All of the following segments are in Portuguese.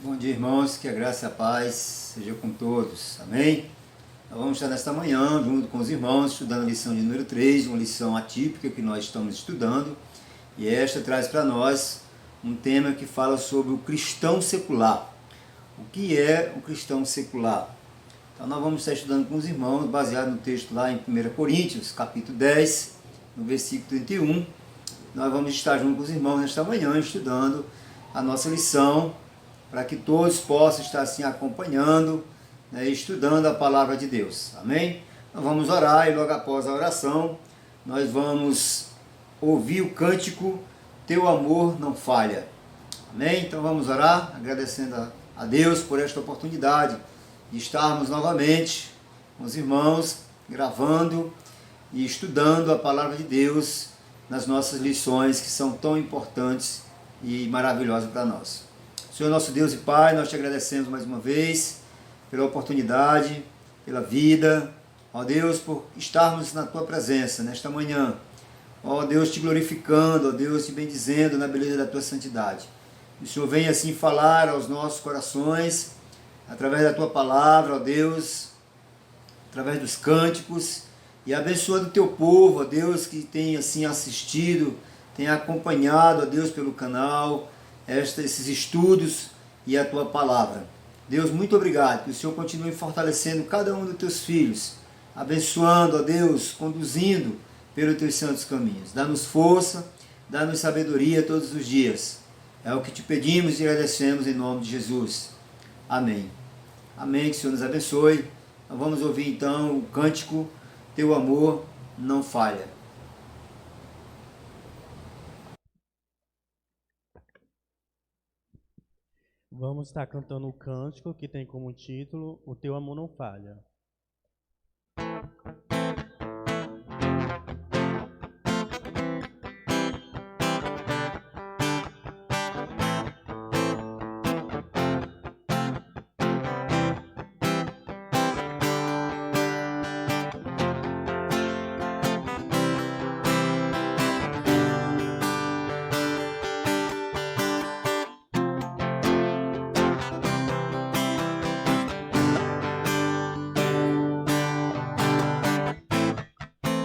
Bom dia, irmãos, que a graça e a paz seja com todos, amém? Nós vamos estar nesta manhã, junto com os irmãos, estudando a lição de número 3, uma lição atípica que nós estamos estudando, e esta traz para nós um tema que fala sobre o cristão secular. O que é o cristão secular? Então nós vamos estar estudando com os irmãos, baseado no texto lá em 1 Coríntios, capítulo 10, no versículo 31. Nós vamos estar junto com os irmãos nesta manhã, estudando a nossa lição, para que todos possam estar assim acompanhando, né, estudando a palavra de Deus. Amém? Nós vamos orar e logo após a oração, nós vamos ouvir o cântico Teu Amor Não Falha. Amém? Então vamos orar, agradecendo a Deus por esta oportunidade de estarmos novamente com os irmãos, gravando e estudando a palavra de Deus nas nossas lições que são tão importantes e maravilhosas para nós. Senhor nosso Deus e Pai, nós te agradecemos mais uma vez pela oportunidade, pela vida, ó Deus, por estarmos na Tua presença nesta manhã, ó Deus, te glorificando, ó Deus, te bendizendo na beleza da Tua santidade. Que o Senhor venha assim falar aos nossos corações, através da Tua palavra, ó Deus, através dos cânticos, e abençoando o Teu povo, ó Deus, que tem assim assistido, tem acompanhado, ó Deus, pelo canal, esses estudos e a Tua palavra. Deus, muito obrigado, que o Senhor continue fortalecendo cada um dos Teus filhos, abençoando, ó Deus, conduzindo pelos Teus santos caminhos. Dá-nos força, dá-nos sabedoria todos os dias. É o que te pedimos e agradecemos em nome de Jesus. Amém. Amém, que o Senhor nos abençoe. Nós vamos ouvir então o cântico Teu Amor Não Falha. Vamos estar cantando o cântico que tem como título O Teu Amor Não Falha.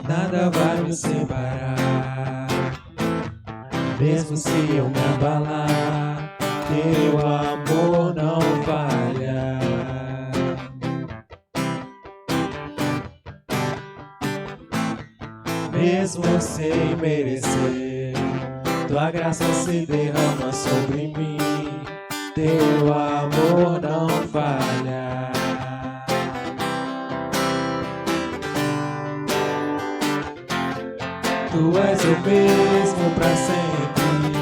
Nada vai me separar, mesmo se eu me abalar, Teu amor não falha. Mesmo sem merecer, Tua graça se derrama sobre mim, Teu amor não falha. Tu és o mesmo para sempre,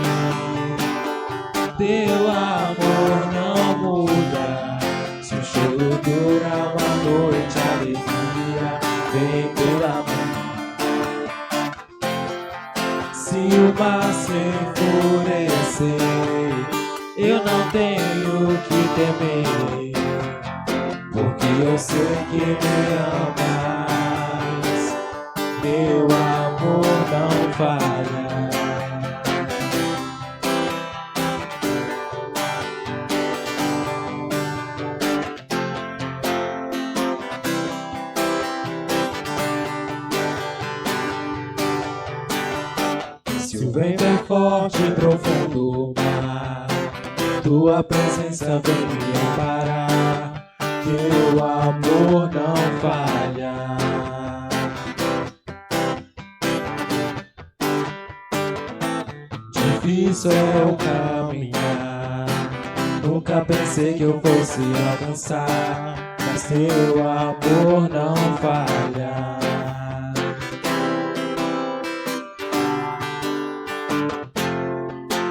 Teu amor não muda. Se o choro dura uma noite, a alegria vem pela manhã. Se o mar se enfurecer, eu não tenho que temer, porque eu sei que me amas, Teu amor não falha. Se o vento é forte e profundo o mar, Tua presença vem me amparar, Teu amor não falha. Difícil é o caminhar, nunca pensei que eu fosse alcançar, mas Teu amor não falha.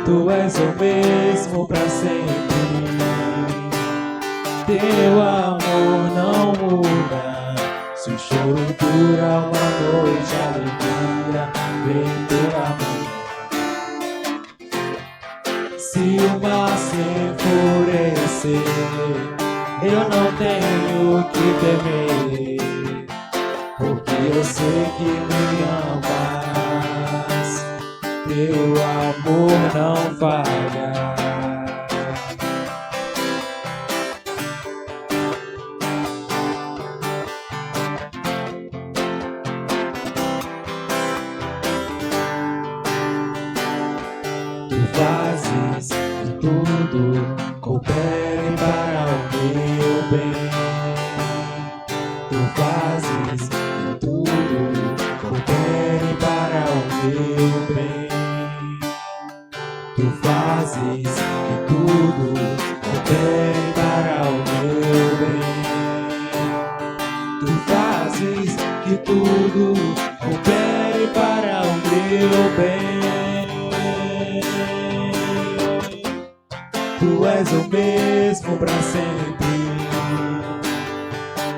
Tu és o mesmo para sempre, Teu amor não muda. Se o choro dura uma noite, a alegria vem pela manhã. Se o mar se enfurecer, eu não tenho que temer, porque eu sei que me amas, Teu amor não falha. tudo coopere para o meu bem. Tu fazes que tudo coopere para o meu bem. Tu és o mesmo para sempre.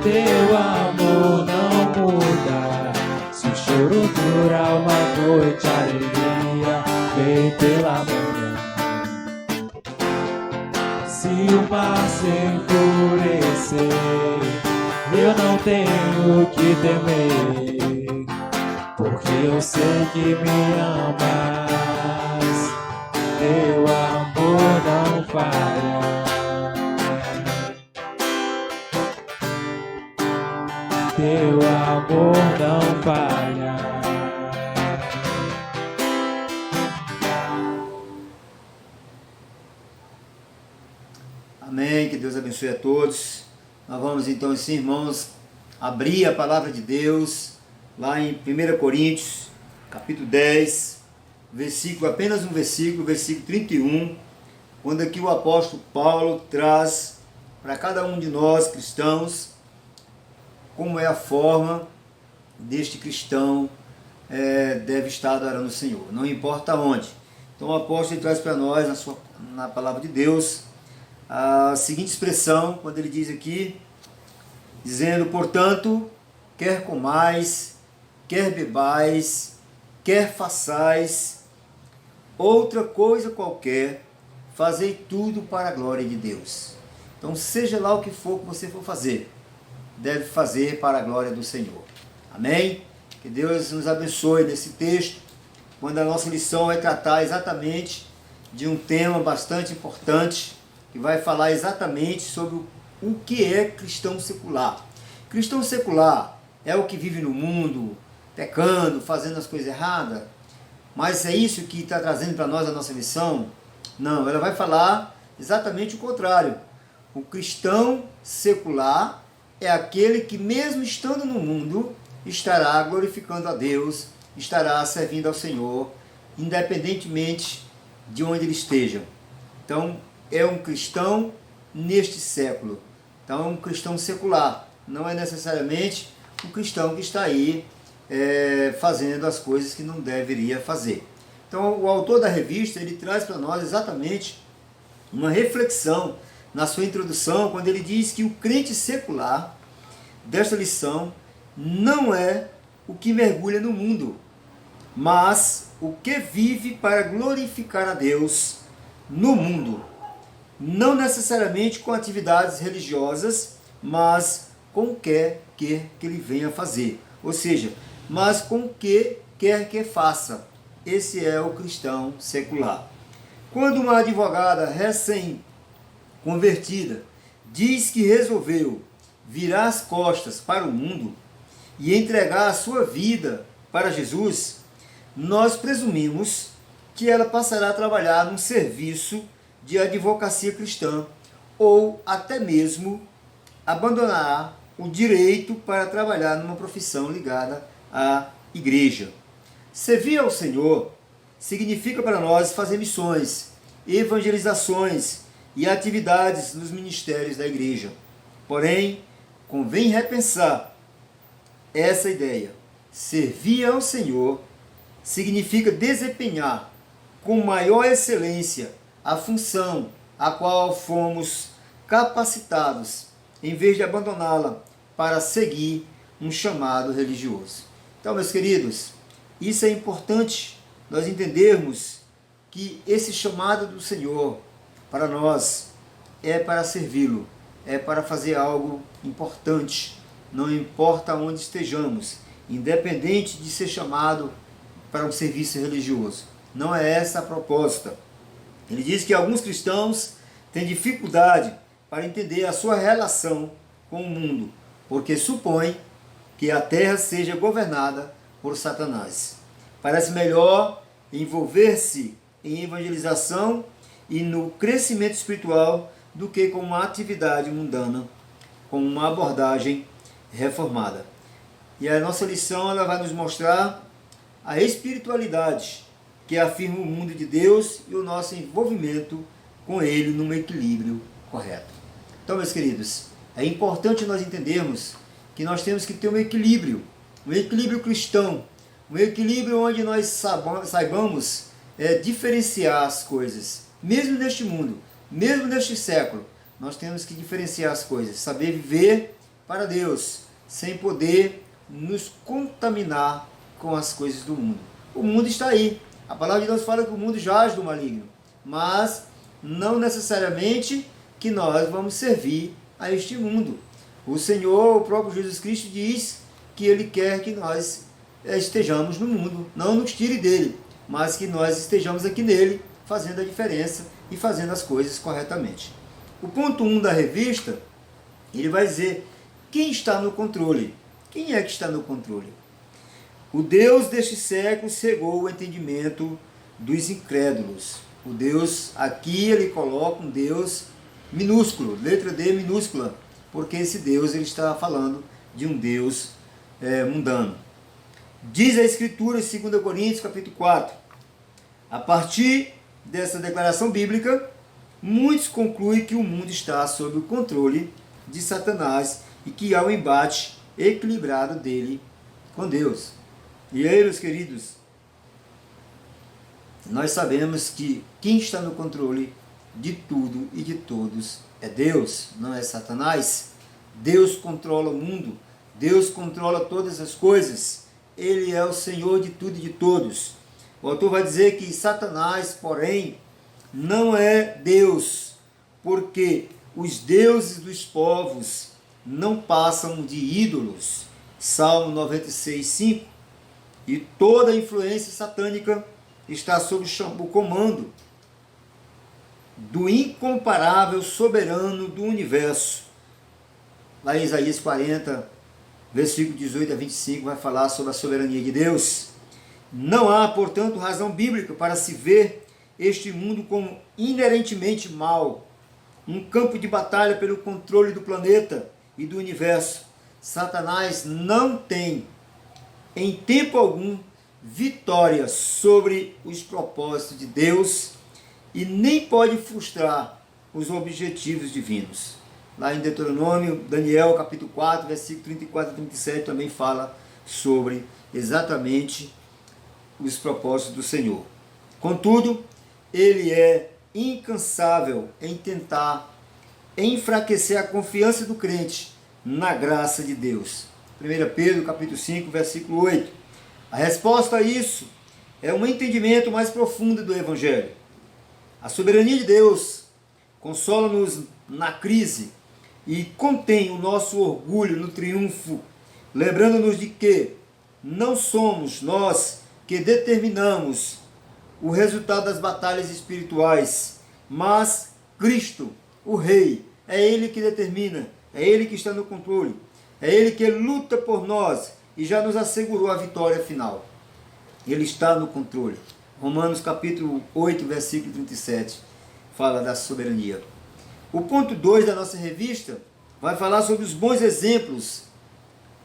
Teu amor não muda. Se o choro dura uma noite, a alegria vem pela manhã. Se o mar se enfurecer, eu não tenho que temer, porque eu sei que me amas. Teu amor não falha. Teu amor não falha. Amém, que Deus abençoe a todos. Nós vamos então, assim, irmãos, abrir a palavra de Deus lá em 1 Coríntios, capítulo 10, apenas um versículo 31, quando aqui o apóstolo Paulo traz para cada um de nós cristãos como é a forma deste cristão deve estar adorando o Senhor, não importa onde. Então o apóstolo traz para nós, na palavra de Deus, a seguinte expressão, quando ele diz aqui, dizendo: portanto, quer comais, quer bebais, quer façais outra coisa qualquer, fazei tudo para a glória de Deus. Então, seja lá o que for que você for fazer, deve fazer para a glória do Senhor. Amém? Que Deus nos abençoe nesse texto, quando a nossa lição vai tratar exatamente de um tema bastante importante, que vai falar exatamente sobre o que é cristão secular. Cristão secular é o que vive no mundo, pecando, fazendo as coisas erradas? Mas é isso que está trazendo para nós a nossa lição? Não, ela vai falar exatamente o contrário. O cristão secular é aquele que, mesmo estando no mundo, estará glorificando a Deus, estará servindo ao Senhor, independentemente de onde ele esteja. Então, é um cristão neste século. Então, é um cristão secular. Não é necessariamente um cristão que está aí fazendo as coisas que não deveria fazer. Então, o autor da revista, ele traz para nós exatamente uma reflexão na sua introdução, quando ele diz que o crente secular desta lição não é o que mergulha no mundo, mas o que vive para glorificar a Deus no mundo. Não necessariamente com atividades religiosas, mas com o que quer que ele venha fazer. Ou seja, mas com o que quer que faça. Esse é o cristão secular. Quando uma advogada recém-convertida diz que resolveu virar as costas para o mundo e entregar a sua vida para Jesus, nós presumimos que ela passará a trabalhar num serviço de advocacia cristã, ou até mesmo abandonará o direito para trabalhar numa profissão ligada à igreja. Servir ao Senhor significa para nós fazer missões, evangelizações e atividades nos ministérios da igreja. Porém, convém repensar essa ideia. Servir ao Senhor significa desempenhar com maior excelência a função a qual fomos capacitados, em vez de abandoná-la para seguir um chamado religioso. Então, meus queridos, isso é importante nós entendermos, que esse chamado do Senhor para nós é para servi-lo, é para fazer algo importante, não importa onde estejamos, independente de ser chamado para um serviço religioso. Não é essa a proposta. Ele diz que alguns cristãos têm dificuldade para entender a sua relação com o mundo, porque supõem que a terra seja governada por Satanás. Parece melhor envolver-se em evangelização e no crescimento espiritual do que com uma atividade mundana, com uma abordagem reformada. E a nossa lição ela vai nos mostrar a espiritualidade que afirma o mundo de Deus e o nosso envolvimento com ele num equilíbrio correto. Então, meus queridos, é importante nós entendermos que nós temos que ter um equilíbrio cristão, um equilíbrio onde nós saibamos diferenciar as coisas. Mesmo neste mundo, mesmo neste século, nós temos que diferenciar as coisas, saber viver para Deus, sem poder nos contaminar com as coisas do mundo. O mundo está aí. A palavra de Deus fala que o mundo jaz do maligno, mas não necessariamente que nós vamos servir a este mundo. O Senhor, o próprio Jesus Cristo, diz que Ele quer que nós estejamos no mundo, não nos tire dele, mas que nós estejamos aqui nele, fazendo a diferença e fazendo as coisas corretamente. O ponto 1 da revista, ele vai dizer quem está no controle. Quem é que está no controle? O Deus deste século cegou o entendimento dos incrédulos. O Deus, aqui ele coloca um Deus minúsculo, letra D minúscula, porque esse Deus ele está falando de um Deus mundano. Diz a Escritura em 2 Coríntios capítulo 4, a partir dessa declaração bíblica, muitos concluem que o mundo está sob o controle de Satanás e que há um embate equilibrado dele com Deus. E aí, meus queridos, nós sabemos que quem está no controle de tudo e de todos é Deus, não é Satanás. Deus controla o mundo, Deus controla todas as coisas, Ele é o Senhor de tudo e de todos. O autor vai dizer que Satanás, porém, não é Deus, porque os deuses dos povos não passam de ídolos. Salmo 96, 5. E toda a influência satânica está sob o comando do incomparável soberano do universo. Lá em Isaías 40, versículo 18 a 25, vai falar sobre a soberania de Deus. Não há, portanto, razão bíblica para se ver este mundo como inerentemente mau, um campo de batalha pelo controle do planeta e do universo. Satanás não tem, em tempo algum, vitória sobre os propósitos de Deus e nem pode frustrar os objetivos divinos. Lá em Deuteronômio, Daniel capítulo 4, versículo 34 e 37 também fala sobre exatamente os propósitos do Senhor. Contudo, ele é incansável em tentar enfraquecer a confiança do crente na graça de Deus. 1 Pedro capítulo 5, versículo 8. A resposta a isso é um entendimento mais profundo do Evangelho. A soberania de Deus consola-nos na crise e contém o nosso orgulho no triunfo, lembrando-nos de que não somos nós que determinamos o resultado das batalhas espirituais, mas Cristo, o Rei, é Ele que determina, é Ele que está no controle, é Ele que luta por nós e já nos assegurou a vitória final. Ele está no controle. Romanos capítulo 8, versículo 37, fala da soberania. O ponto 2 da nossa revista vai falar sobre os bons exemplos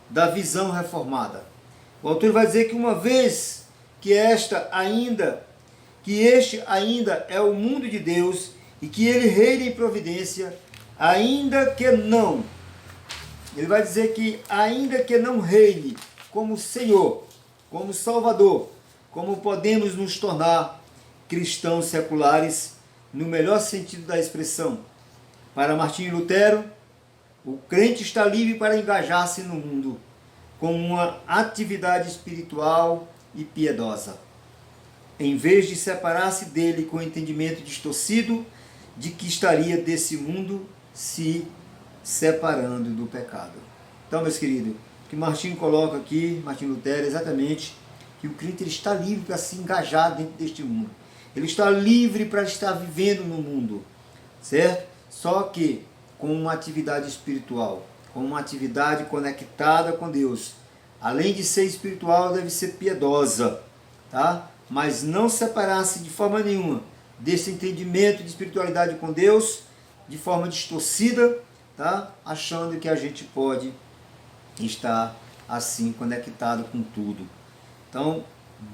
da visão reformada. O autor vai dizer que uma vez que este ainda é o mundo de Deus e que ele reina em providência, ainda que não, ele vai dizer que ainda que não reine como Senhor, como Salvador, como podemos nos tornar cristãos seculares no melhor sentido da expressão. Para Martinho Lutero, o crente está livre para engajar-se no mundo com uma atividade espiritual e piedosa, em vez de separar-se dele com o entendimento distorcido de que estaria desse mundo se separando do pecado. Então, meus queridos, o que Martinho coloca aqui, Martinho Lutero, é exatamente que o crente ele está livre para se engajar dentro deste mundo. Ele está livre para estar vivendo no mundo, certo? Só que com uma atividade espiritual, com uma atividade conectada com Deus. Além de ser espiritual, deve ser piedosa, tá? Mas não separar-se de forma nenhuma desse entendimento de espiritualidade com Deus, de forma distorcida, tá? Achando que a gente pode estar assim conectado com tudo. Então,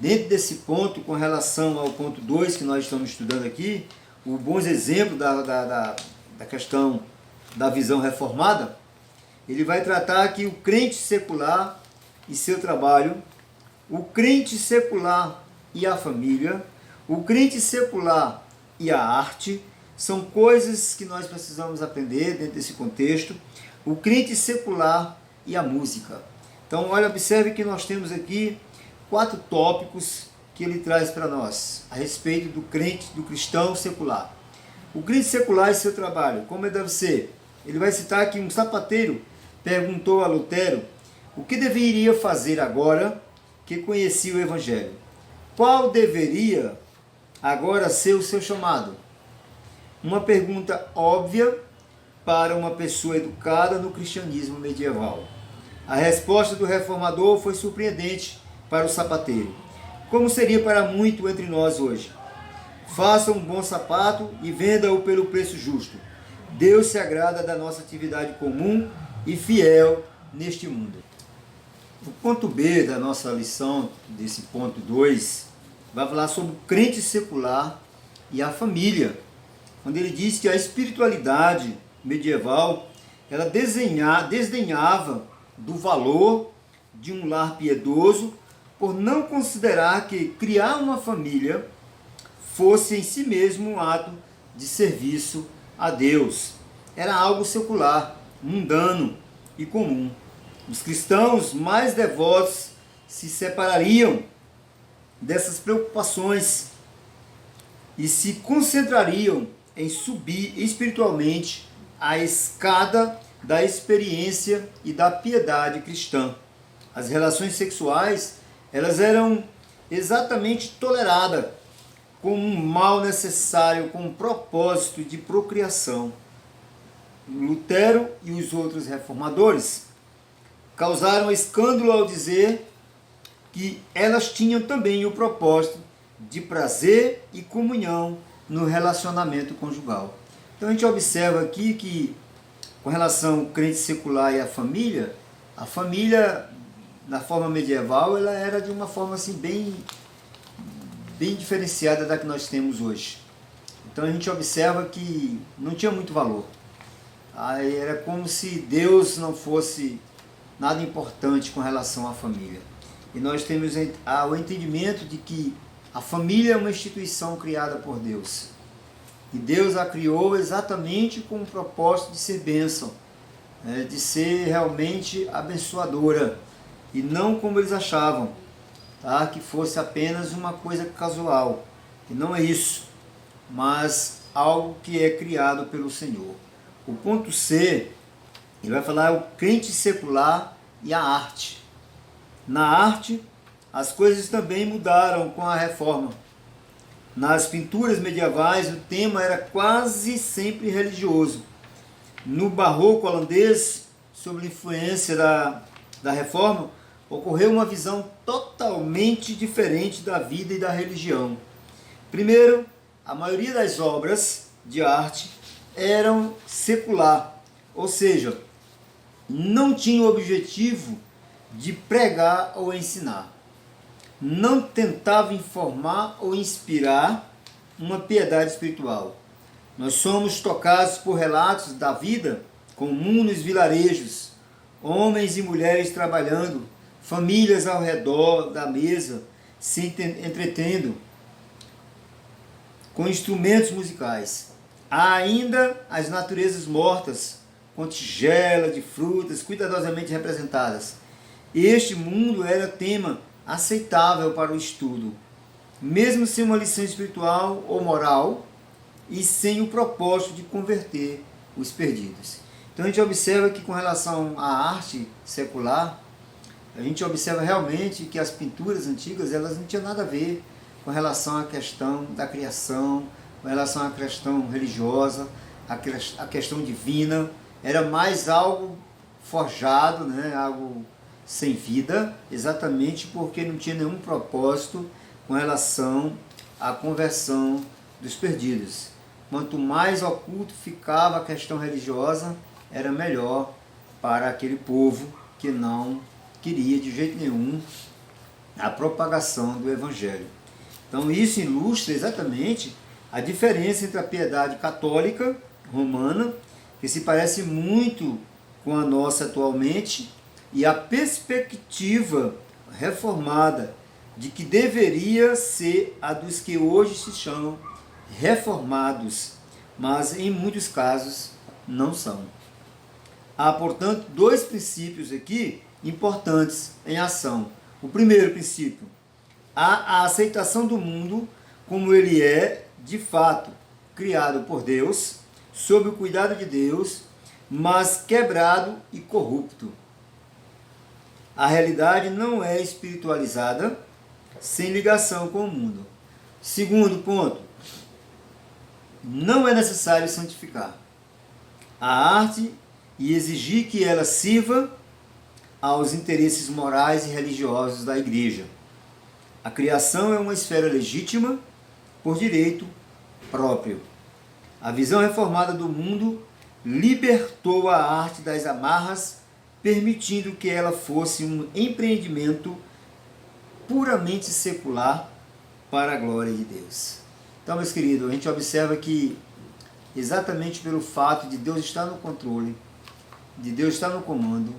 dentro desse ponto, com relação ao ponto 2 que nós estamos estudando aqui, os bons exemplos da questão da visão reformada, ele vai tratar que o crente secular e seu trabalho, o crente secular e a família, o crente secular e a arte, são coisas que nós precisamos aprender dentro desse contexto. O crente secular e a música. Então, olha, observe que nós temos aqui 4 tópicos que ele traz para nós a respeito do crente, do cristão secular. O crente secular e seu trabalho, como ele deve ser? Ele vai citar que um sapateiro perguntou a Lutero o que deveria fazer agora que conhecia o Evangelho. Qual deveria agora ser o seu chamado? Uma pergunta óbvia para uma pessoa educada no cristianismo medieval. A resposta do reformador foi surpreendente para o sapateiro. Como seria para muito entre nós hoje? Faça um bom sapato e venda-o pelo preço justo. Deus se agrada da nossa atividade comum e fiel neste mundo. O ponto B da nossa lição, desse ponto 2, vai falar sobre o crente secular e a família, quando ele diz que a espiritualidade medieval ela desdenhava do valor de um lar piedoso por não considerar que criar uma família fosse em si mesmo um ato de serviço a Deus. Era algo secular, mundano e comum. Os cristãos mais devotos se separariam dessas preocupações e se concentrariam em subir espiritualmente a escada da experiência e da piedade cristã. As relações sexuais, elas eram exatamente toleradas como um mal necessário com um propósito de procriação. Lutero e os outros reformadores causaram escândalo ao dizer que elas tinham também o propósito de prazer e comunhão no relacionamento conjugal. Então a gente observa aqui que, com relação ao crente secular e a família na forma medieval, ela era de uma forma assim bem diferenciada da que nós temos hoje. Então a gente observa que não tinha muito valor. Aí era como se Deus não fosse nada importante com relação à família. E nós temos o entendimento de que a família é uma instituição criada por Deus. E Deus a criou exatamente com o propósito de ser bênção, de ser realmente abençoadora. E não como eles achavam, tá? Que fosse apenas uma coisa casual. E não é isso, mas algo que é criado pelo Senhor. O ponto C, ele vai falar o crente secular e a arte. Na arte, as coisas também mudaram com a reforma. Nas pinturas medievais, o tema era quase sempre religioso. No barroco holandês, sob a influência da reforma, ocorreu uma visão totalmente diferente da vida e da religião. Primeiro, a maioria das obras de arte eram secular, ou seja, não tinha o objetivo de pregar ou ensinar. Não tentava informar ou inspirar uma piedade espiritual. Nós somos tocados por relatos da vida comum nos vilarejos, homens e mulheres trabalhando, famílias ao redor da mesa, se entretendo com instrumentos musicais. Há ainda as naturezas mortas, com tigela de frutas cuidadosamente representadas. Este mundo era tema aceitável para o estudo, mesmo sem uma lição espiritual ou moral e sem o propósito de converter os perdidos. Então a gente observa que com relação à arte secular, a gente observa realmente que as pinturas antigas elas não tinham nada a ver com relação à questão da criação, com relação à questão religiosa, à questão divina. Era mais algo forjado, algo sem vida, exatamente porque não tinha nenhum propósito com relação à conversão dos perdidos. Quanto mais oculto ficava a questão religiosa, era melhor para aquele povo que não queria de jeito nenhum a propagação do Evangelho. Então isso ilustra exatamente a diferença entre a piedade católica romana, que se parece muito com a nossa atualmente, e a perspectiva reformada de que deveria ser a dos que hoje se chamam reformados, mas em muitos casos não são. Há, portanto, dois princípios aqui importantes em ação. O primeiro princípio, a aceitação do mundo como ele é, de fato, criado por Deus, sob o cuidado de Deus, mas quebrado e corrupto. A realidade não é espiritualizada sem ligação com o mundo. Segundo ponto, não é necessário santificar a arte e exigir que ela sirva aos interesses morais e religiosos da igreja. A criação é uma esfera legítima por direito próprio. A visão reformada do mundo libertou a arte das amarras, permitindo que ela fosse um empreendimento puramente secular para a glória de Deus. Então, meus queridos, a gente observa que exatamente pelo fato de Deus estar no controle, de Deus estar no comando,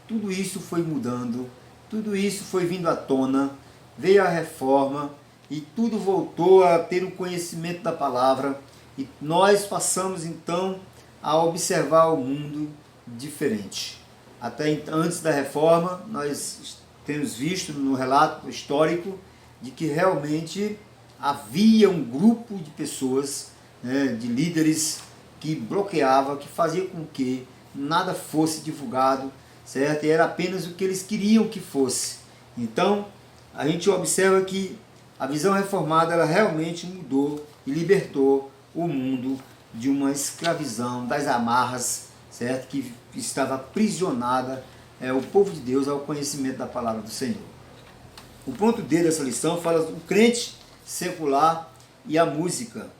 tudo isso foi mudando, tudo isso foi vindo à tona, veio a reforma e tudo voltou a ter o conhecimento da palavra e nós passamos então a observar o mundo diferente. Até antes da reforma, nós temos visto no relato histórico de que realmente havia um grupo de pessoas, de líderes que bloqueava, que fazia com que nada fosse divulgado, certo? E era apenas o que eles queriam que fosse. Então, a gente observa que a visão reformada ela realmente mudou e libertou o mundo de uma escravidão, das amarras, certo? Que estava aprisionada o povo de Deus ao conhecimento da palavra do Senhor. O ponto D dessa lição fala do crente secular e a música.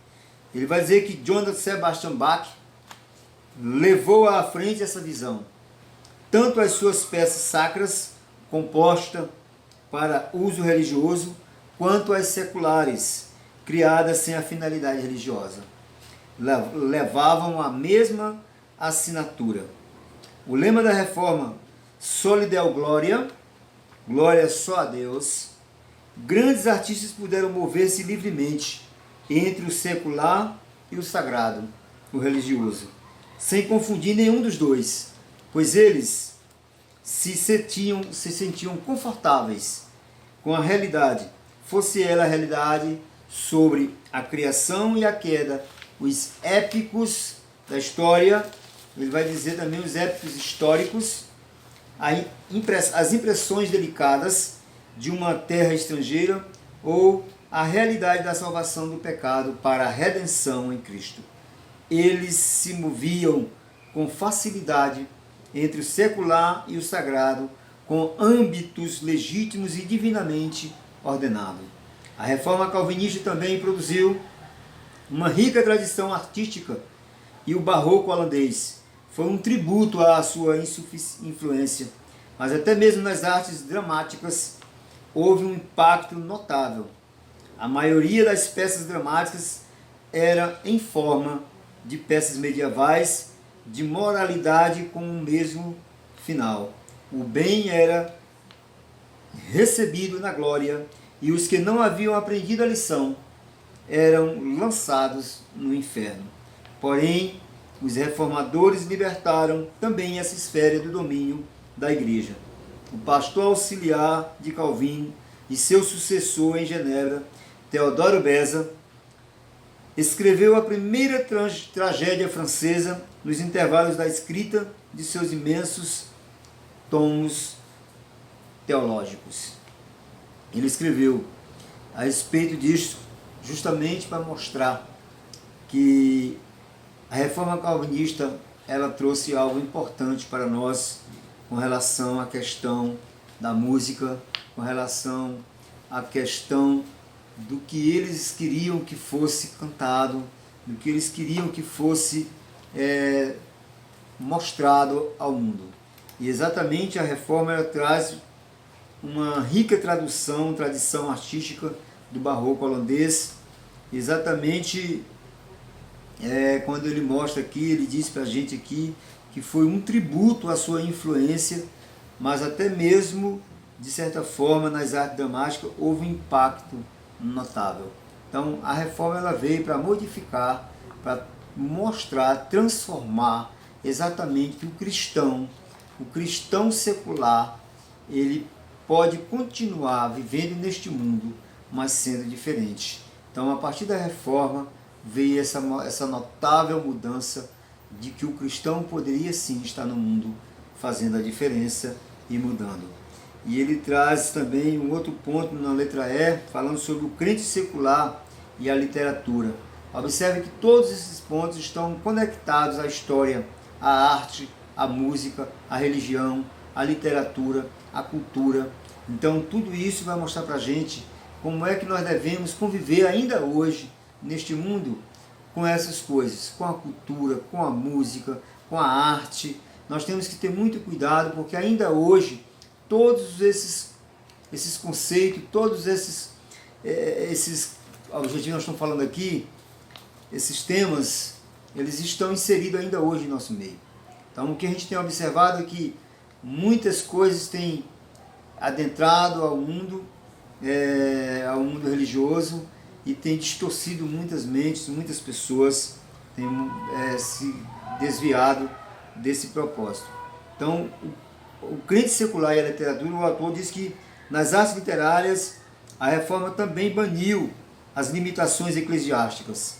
Ele vai dizer que Johann Sebastian Bach levou à frente essa visão. Tanto as suas peças sacras, compostas para uso religioso, quanto as seculares, criadas sem a finalidade religiosa, levavam a mesma assinatura. O lema da reforma, Soli Deo Gloria, glória só a Deus. Grandes artistas puderam mover-se livremente entre o secular e o sagrado, o religioso, sem confundir nenhum dos dois, pois eles se sentiam confortáveis com a realidade, fosse ela a realidade sobre a criação e a queda, os épicos da história, ele vai dizer também os épicos históricos, as impressões delicadas de uma terra estrangeira ou a realidade da salvação do pecado para a redenção em Cristo. Eles se moviam com facilidade entre o secular e o sagrado, com âmbitos legítimos e divinamente ordenados. A reforma calvinista também produziu uma rica tradição artística e o barroco holandês foi um tributo à sua influência, mas até mesmo nas artes dramáticas houve um impacto notável. A maioria das peças dramáticas era em forma de peças medievais de moralidade com o mesmo final. O bem era recebido na glória e os que não haviam aprendido a lição eram lançados no inferno. Porém, os reformadores libertaram também essa esfera do domínio da igreja. O pastor auxiliar de Calvino e seu sucessor em Genebra, Teodoro Beza, escreveu a primeira tragédia francesa nos intervalos da escrita de seus imensos tomos teológicos. Ele escreveu a respeito disso justamente para mostrar que a reforma calvinista ela trouxe algo importante para nós com relação à questão da música, com relação à questão do que eles queriam que fosse cantado, do que eles queriam que fosse mostrado ao mundo. E exatamente a reforma ela traz uma rica tradição artística do barroco holandês, exatamente quando ele mostra aqui, ele diz para a gente aqui que foi um tributo à sua influência, mas até mesmo, de certa forma, nas artes dramáticas houve um impacto notável. Então, a reforma ela veio para modificar, para mostrar, transformar exatamente que o cristão secular, ele pode continuar vivendo neste mundo, mas sendo diferente. Então, a partir da reforma, veio essa notável mudança de que o cristão poderia sim estar no mundo fazendo a diferença e mudando. E ele traz também um outro ponto na letra E, falando sobre o crente secular e a literatura. Observe que todos esses pontos estão conectados à história, à arte, à música, à religião, à literatura, à cultura. Então tudo isso vai mostrar para a gente como é que nós devemos conviver ainda hoje neste mundo com essas coisas, com a cultura, com a música, com a arte. Nós temos que ter muito cuidado, porque ainda hoje todos esses conceitos, todos esses objetivos que nós estamos falando aqui, esses temas, eles estão inseridos ainda hoje em nosso meio. Então o que a gente tem observado é que muitas coisas têm adentrado ao mundo religioso, e tem distorcido muitas mentes, muitas pessoas têm se desviado desse propósito. Então, o crente secular e a literatura, o autor diz que nas artes literárias a reforma também baniu as limitações eclesiásticas.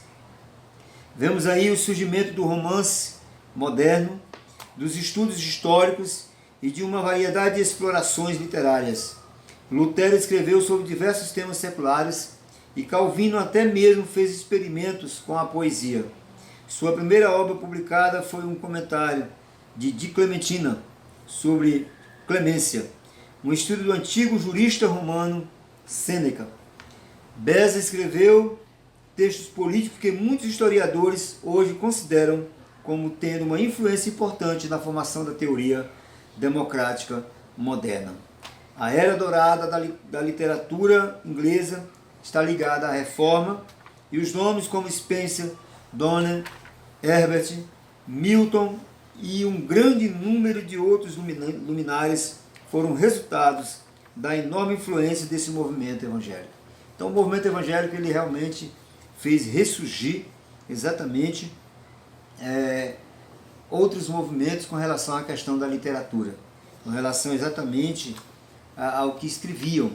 Vemos aí o surgimento do romance moderno, dos estudos históricos e de uma variedade de explorações literárias. Lutero escreveu sobre diversos temas seculares e Calvino até mesmo fez experimentos com a poesia. Sua primeira obra publicada foi um comentário de Clementina sobre Clemência, um estudo do antigo jurista romano Sêneca. Beza escreveu textos políticos que muitos historiadores hoje consideram como tendo uma influência importante na formação da teoria democrática moderna. A era dourada da literatura inglesa está ligada à reforma, e os nomes como Spencer, Donne, Herbert, Milton e um grande número de outros luminares foram resultados da enorme influência desse movimento evangélico. Então o movimento evangélico ele realmente fez ressurgir exatamente outros movimentos com relação à questão da literatura, com relação exatamente ao que escreviam.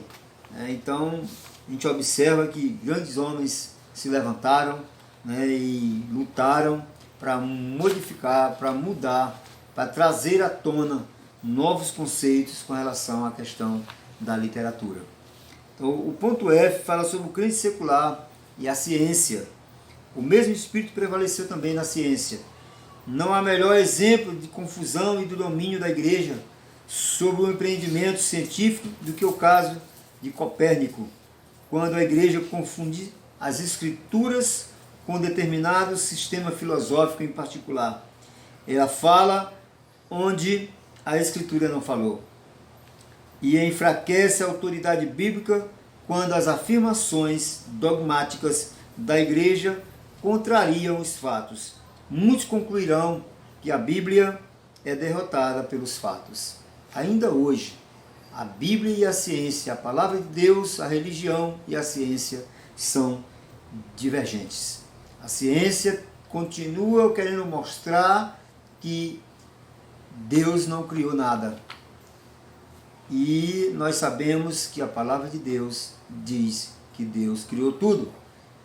Então a gente observa que grandes homens se levantaram, e lutaram para modificar, para mudar, para trazer à tona novos conceitos com relação à questão da literatura. Então, o ponto F fala sobre o crente secular e a ciência. O mesmo espírito prevaleceu também na ciência. Não há melhor exemplo de confusão e do domínio da igreja sobre o empreendimento científico do que o caso de Copérnico, quando a igreja confunde as escrituras com determinado sistema filosófico em particular. Ela fala onde a escritura não falou. E enfraquece a autoridade bíblica quando as afirmações dogmáticas da igreja contrariam os fatos. Muitos concluirão que a Bíblia é derrotada pelos fatos. Ainda hoje, a Bíblia e a ciência, a palavra de Deus, a religião e a ciência são divergentes. A ciência continua querendo mostrar que Deus não criou nada. E nós sabemos que a palavra de Deus diz que Deus criou tudo.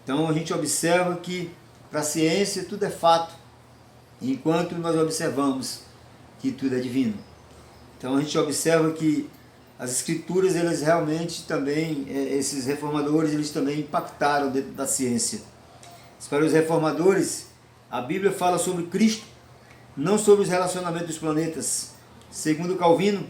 Então a gente observa que para a ciência tudo é fato, enquanto nós observamos que tudo é divino. Então a gente observa que as escrituras, elas realmente também, esses reformadores, eles também impactaram dentro da ciência. Para os reformadores, a Bíblia fala sobre Cristo, não sobre os relacionamentos dos planetas. Segundo Calvino,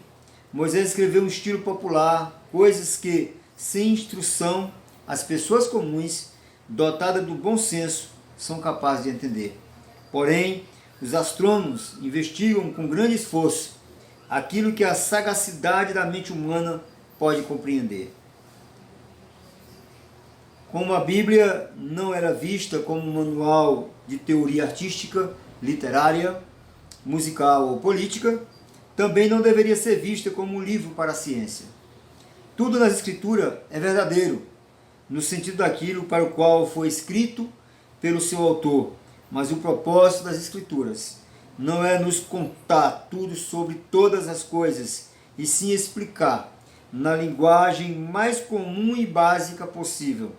Moisés escreveu um estilo popular, coisas que, sem instrução, as pessoas comuns, dotadas do bom senso, são capazes de entender. Porém, os astrônomos investigam com grande esforço aquilo que a sagacidade da mente humana pode compreender. Como a Bíblia não era vista como um manual de teoria artística, literária, musical ou política, também não deveria ser vista como um livro para a ciência. Tudo nas Escrituras é verdadeiro, no sentido daquilo para o qual foi escrito pelo seu autor, mas o propósito das Escrituras não é nos contar tudo sobre todas as coisas, e sim explicar, na linguagem mais comum e básica possível,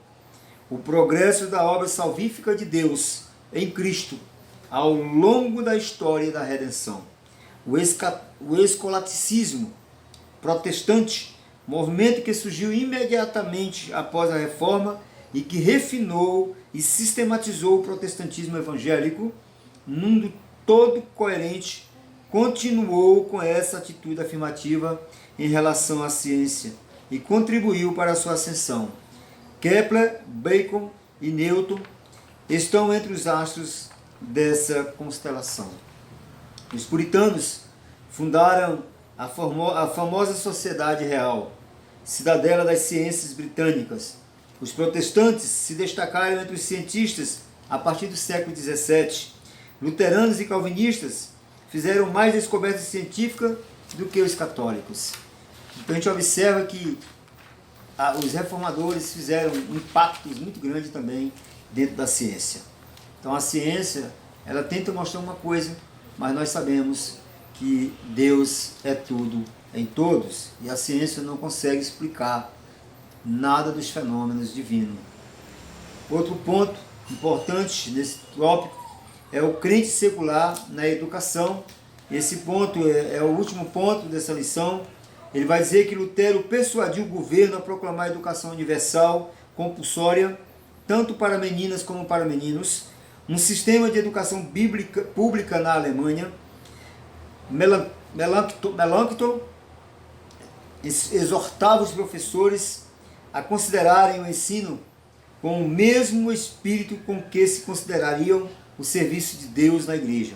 o progresso da obra salvífica de Deus em Cristo ao longo da história da redenção. O escolasticismo protestante, movimento que surgiu imediatamente após a Reforma e que refinou e sistematizou o protestantismo evangélico, mundo todo coerente, continuou com essa atitude afirmativa em relação à ciência e contribuiu para a sua ascensão. Kepler, Bacon e Newton estão entre os astros dessa constelação. Os puritanos fundaram a famosa Sociedade Real, cidadela das ciências britânicas. Os protestantes se destacaram entre os cientistas a partir do século XVII. Luteranos e calvinistas fizeram mais descobertas científicas do que os católicos. Então a gente observa que os reformadores fizeram impactos muito grandes também dentro da ciência. Então a ciência, ela tenta mostrar uma coisa, mas nós sabemos que Deus é tudo em todos, e a ciência não consegue explicar nada dos fenômenos divinos. Outro ponto importante nesse tópico é o crente secular na educação. Esse ponto é o último ponto dessa lição. Ele vai dizer que Lutero persuadiu o governo a proclamar a educação universal, compulsória, tanto para meninas como para meninos, um sistema de educação bíblica pública na Alemanha. Melanchthon exortava os professores a considerarem o ensino com o mesmo espírito com que se considerariam o serviço de Deus na igreja.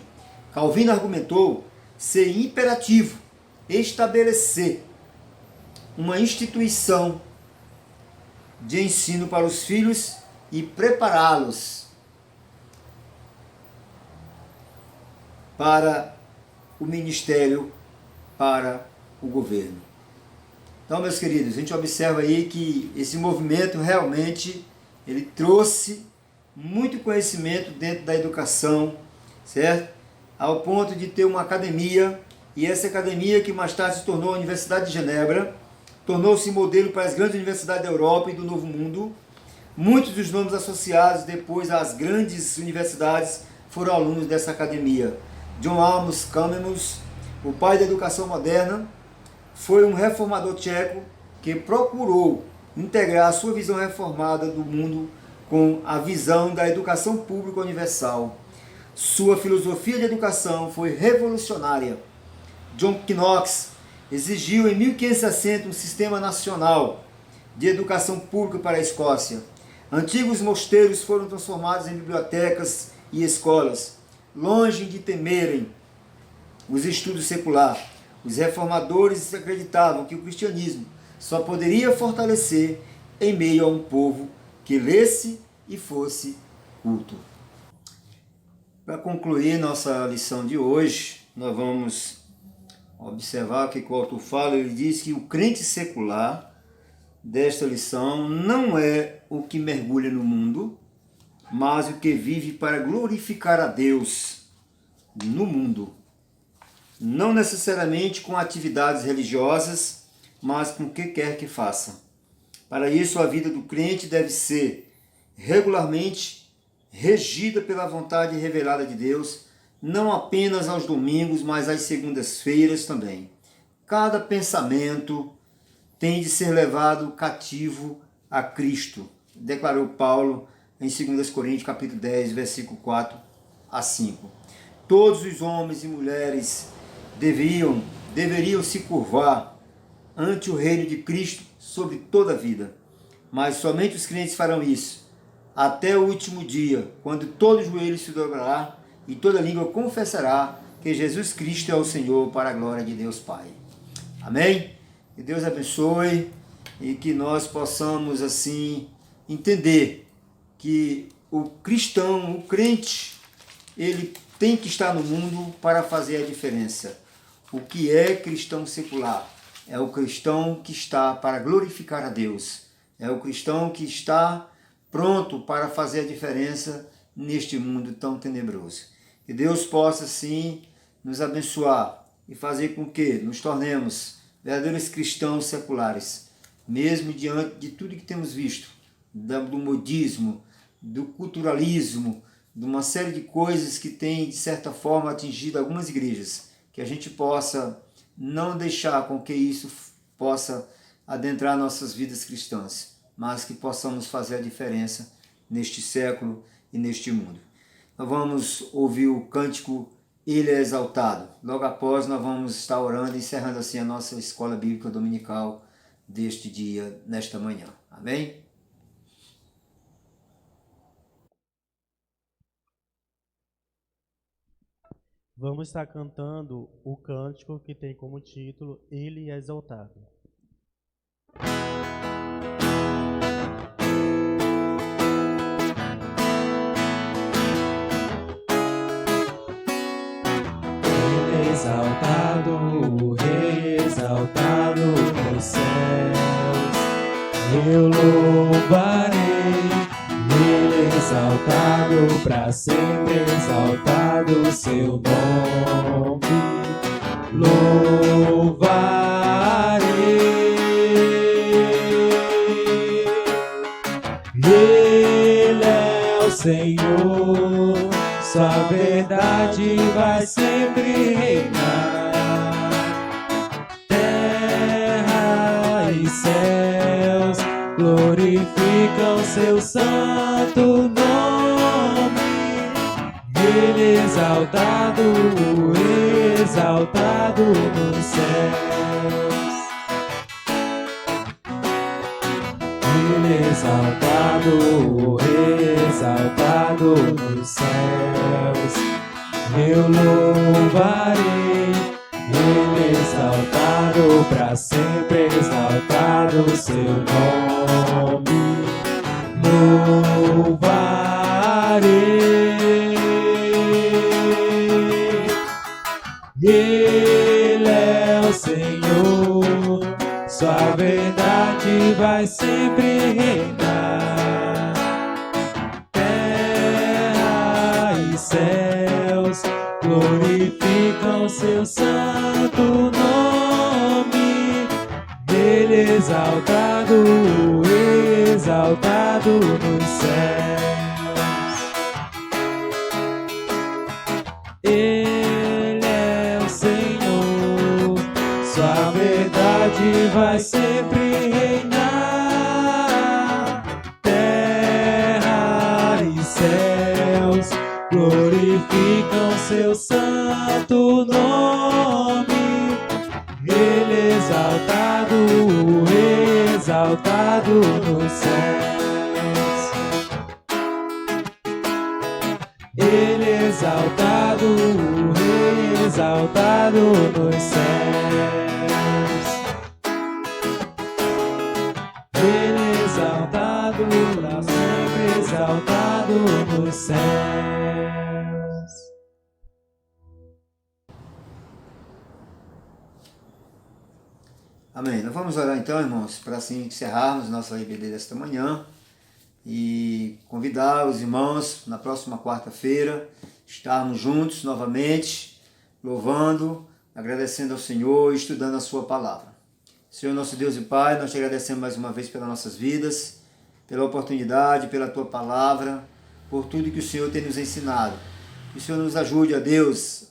Calvino argumentou ser imperativo estabelecer uma instituição de ensino para os filhos e prepará-los para o ministério, para o governo. Então, meus queridos, a gente observa aí que esse movimento realmente ele trouxe muito conhecimento dentro da educação, certo? Ao ponto de ter uma academia, e essa academia que mais tarde se tornou a Universidade de Genebra, tornou-se modelo para as grandes universidades da Europa e do Novo Mundo. Muitos dos nomes associados depois às grandes universidades foram alunos dessa academia. John Amos Kamenius, o pai da educação moderna, foi um reformador tcheco que procurou integrar a sua visão reformada do mundo com a visão da educação pública universal. Sua filosofia de educação foi revolucionária. John Knox exigiu em 1560 um sistema nacional de educação pública para a Escócia. Antigos mosteiros foram transformados em bibliotecas e escolas. Longe de temerem os estudos seculares, os reformadores acreditavam que o cristianismo só poderia fortalecer em meio a um povo que lesse e fosse culto. Para concluir nossa lição de hoje, nós vamos observar que o autor fala, ele diz que o crente secular desta lição não é o que mergulha no mundo, mas o que vive para glorificar a Deus no mundo. Não necessariamente com atividades religiosas, mas com o que quer que faça. Para isso, a vida do crente deve ser regularmente regida pela vontade revelada de Deus, não apenas aos domingos, mas às segundas-feiras também. Cada pensamento tem de ser levado cativo a Cristo, declarou Paulo em 2 Coríntios capítulo 10, versículo 4 a 5. Todos os homens e mulheres deveriam se curvar ante o reino de Cristo sobre toda a vida. Mas somente os crentes farão isso até o último dia, quando todo joelho se dobrará e toda língua confessará que Jesus Cristo é o Senhor, para a glória de Deus Pai. Amém? Que Deus abençoe e que nós possamos assim entender que o cristão, o crente, ele tem que estar no mundo para fazer a diferença. O que é cristão secular? É o cristão que está para glorificar a Deus. É o cristão que está pronto para fazer a diferença neste mundo tão tenebroso. Que Deus possa, sim, nos abençoar e fazer com que nos tornemos verdadeiros cristãos seculares, mesmo diante de tudo que temos visto, do modismo, do culturalismo, de uma série de coisas que tem, de certa forma, atingido algumas igrejas, que a gente possa não deixar com que isso possa adentrar nossas vidas cristãs, mas que possamos fazer a diferença neste século e neste mundo. Nós vamos ouvir o cântico Ele é Exaltado. Logo após nós vamos estar orando, encerrando assim a nossa escola bíblica dominical deste dia, nesta manhã. Amém? Vamos estar cantando o cântico que tem como título Ele é Exaltado. Exaltado, o Rei exaltado nos céus, eu louvarei. Ele exaltado para sempre, exaltado seu nome, louvarei. Ele é o Senhor, sua verdade vai sempre reinar. Terra e céus glorificam seu santo nome. Ele exaltado nos céus. Ele exaltado nos céus. Eu louvarei, Ele exaltado para sempre, exaltado seu nome, louvarei. Ele é o Senhor, sua verdade vai sempre reinar. Terra e céus glorificam seu santo nome. Ele exaltado nos céus. Ele é o Senhor, sua verdade vai sempre reinar. Terra e céus glorificam seu santo nome. Ele exaltado nos céus. Ele exaltado nos céus. Ele exaltado para sempre, exaltado nos céus. Amém. Nós vamos orar então, irmãos, para assim encerrarmos nossa IBD desta manhã e convidar os irmãos na próxima quarta-feira estarmos juntos novamente, louvando, agradecendo ao Senhor e estudando a sua palavra. Senhor nosso Deus e Pai, nós te agradecemos mais uma vez pelas nossas vidas, pela oportunidade, pela tua palavra, por tudo que o Senhor tem nos ensinado. Que o Senhor nos ajude, a Deus,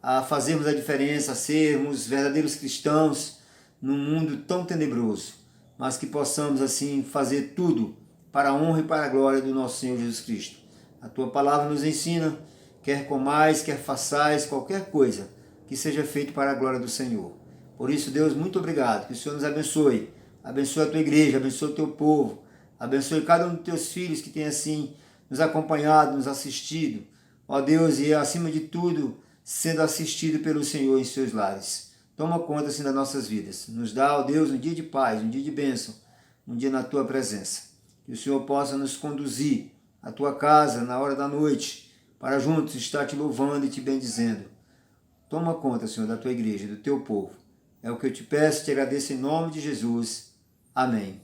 a fazermos a diferença, a sermos verdadeiros cristãos num mundo tão tenebroso, mas que possamos assim fazer tudo para a honra e para a glória do nosso Senhor Jesus Cristo. A tua palavra nos ensina, quer comais, quer façais, qualquer coisa que seja feito para a glória do Senhor. Por isso, Deus, muito obrigado, que o Senhor nos abençoe, abençoe a tua igreja, abençoe o teu povo, abençoe cada um dos teus filhos que tem assim nos acompanhado, nos assistido, ó Deus, e acima de tudo, sendo assistido pelo Senhor em seus lares. Toma conta assim das nossas vidas. Nos dá, ó Deus, um dia de paz, um dia de bênção, um dia na tua presença. que o Senhor possa nos conduzir à tua casa na hora da noite, para juntos estar te louvando e te bendizendo. Toma conta, Senhor, da tua igreja, do teu povo. É o que eu te peço e te agradeço em nome de Jesus. Amém.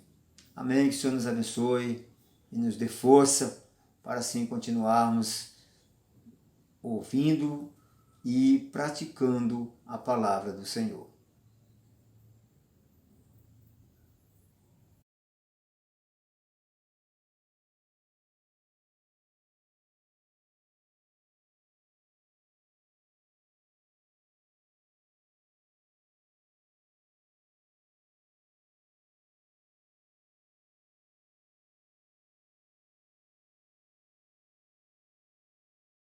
Amém. Que o Senhor nos abençoe e nos dê força para assim continuarmos ouvindo e praticando a palavra do Senhor.